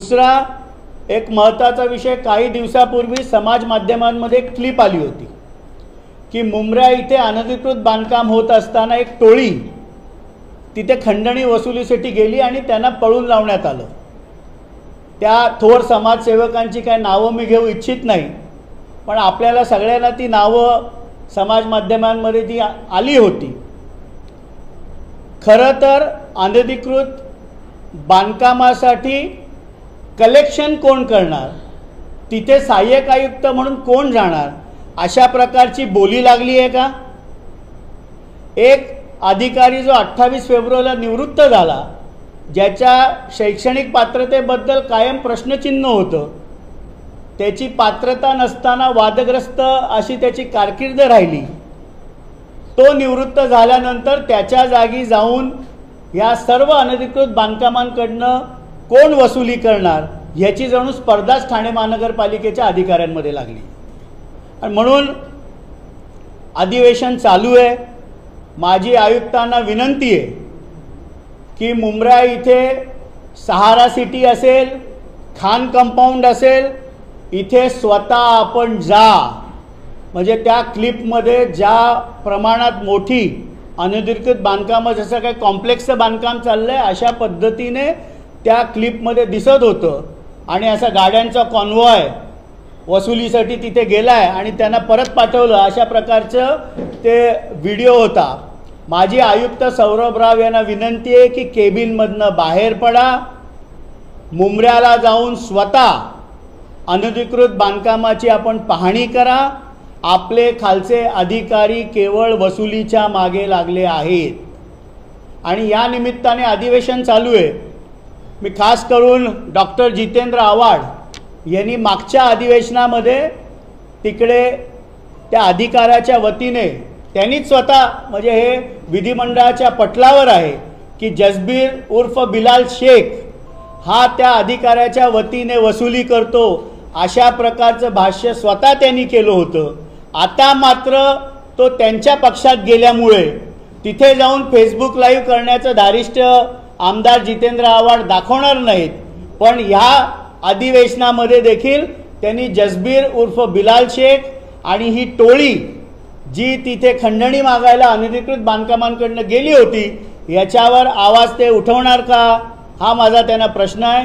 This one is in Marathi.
दुसरा एक महत्त्वाचा विषय, काही दिवसापूर्वी समाज माध्यमांमध्ये एक क्लिप आली होती की मुंब्रा इथे अनधिकृत बांधकाम होत असताना एक टोळी तिथे खंडणी वसुलीसाठी गेली आणि त्यांना पळून लावण्यात आलं। त्या थोर समाजसेवकांची काही नावं मी घेऊ इच्छित नाही, पण आपल्याला सगळ्यांना ती नावं समाज माध्यमांमध्ये जी आली होती। खरं तर अनधिकृत बांधकामासाठी कलेक्शन कोण करणार, तिथे सहाय्यक आयुक्त म्हणून कोण जाणार, अशा प्रकारची बोली लागली आहे का? एक अधिकारी जो 28 फेब्रुवारीला निवृत्त झाला, ज्याच्या शैक्षणिक पात्रतेबद्दल कायम प्रश्नचिन्ह होतं, त्याची पात्रता नसताना वादग्रस्त अशी त्याची कारकीर्द राहिली, तो निवृत्त झाल्यानंतर त्याच्या जागी जाऊन या सर्व अनधिकृत बांधकामांकडनं कोण वसुली करणार याची जणू स्पर्धाच ठाणे महानगरपालिकेच्या अधिकाऱ्यांमध्ये लागली। आणि म्हणून अधिवेशन चालू आहे। माझी आयुक्तांना विनंती आहे की मुंब्रा इथे सहारा सिटी असेल, खान कंपाऊंड असेल, इथे स्वतः आपण जा। म्हणजे त्या क्लिपमध्ये ज्या प्रमाणात मोठी अनधिकृत बांधकामं, जसं काही कॉम्प्लेक्सचं बांधकाम चाललं आहे अशा पद्धतीने त्या क्लिपमध्ये दिसत होतं। आणि असा गाड्यांचा कॉन्वॉय वसुलीसाठी तिथे गेलाय आणि त्यांना परत पाठवलं, अशा प्रकारचं ते व्हिडिओ होता। माझी आयुक्त सौरभ राव यांना विनंती आहे की केबिनमधनं बाहेर पडा, मुंब्र्याला जाऊन स्वतः अनधिकृत बांधकामाची आपण पाहणी करा। आपले खालचे अधिकारी केवळ वसुलीच्या मागे लागले आहेत आणि या निमित्ताने अधिवेशन चालू आहे। मी खास करून डॉक्टर जितेंद्र आव्हाड यांनी मागच्या अधिवेशनामध्ये तिकडे त्या अधिकाऱ्याच्या वतीने त्यांनीच स्वतः, म्हणजे हे विधिमंडळाच्या पटलावर आहे की जसबीर उर्फ बिलाल शेख हा त्या अधिकाऱ्याच्या वतीने वसुली करतो, अशा प्रकारचं भाष्य स्वतः त्यांनी केलं होतं। आता मात्र तो त्यांच्या पक्षात गेल्यामुळे तिथे जाऊन फेसबुक लाईव्ह करण्याचं धारिष्ट्य आमदार जितेंद्र आव्हाड दाखवणार नाहीत, पण ह्या अधिवेशनामध्ये देखील त्यांनी जसबीर उर्फ बिलाल शेख आणि ही टोळी जी तिथे खंडणी मागायला अनधिकृत बांधकामांकडनं गेली होती याच्यावर आवाज ते उठवणार का, हा माझा त्यांना प्रश्न आहे।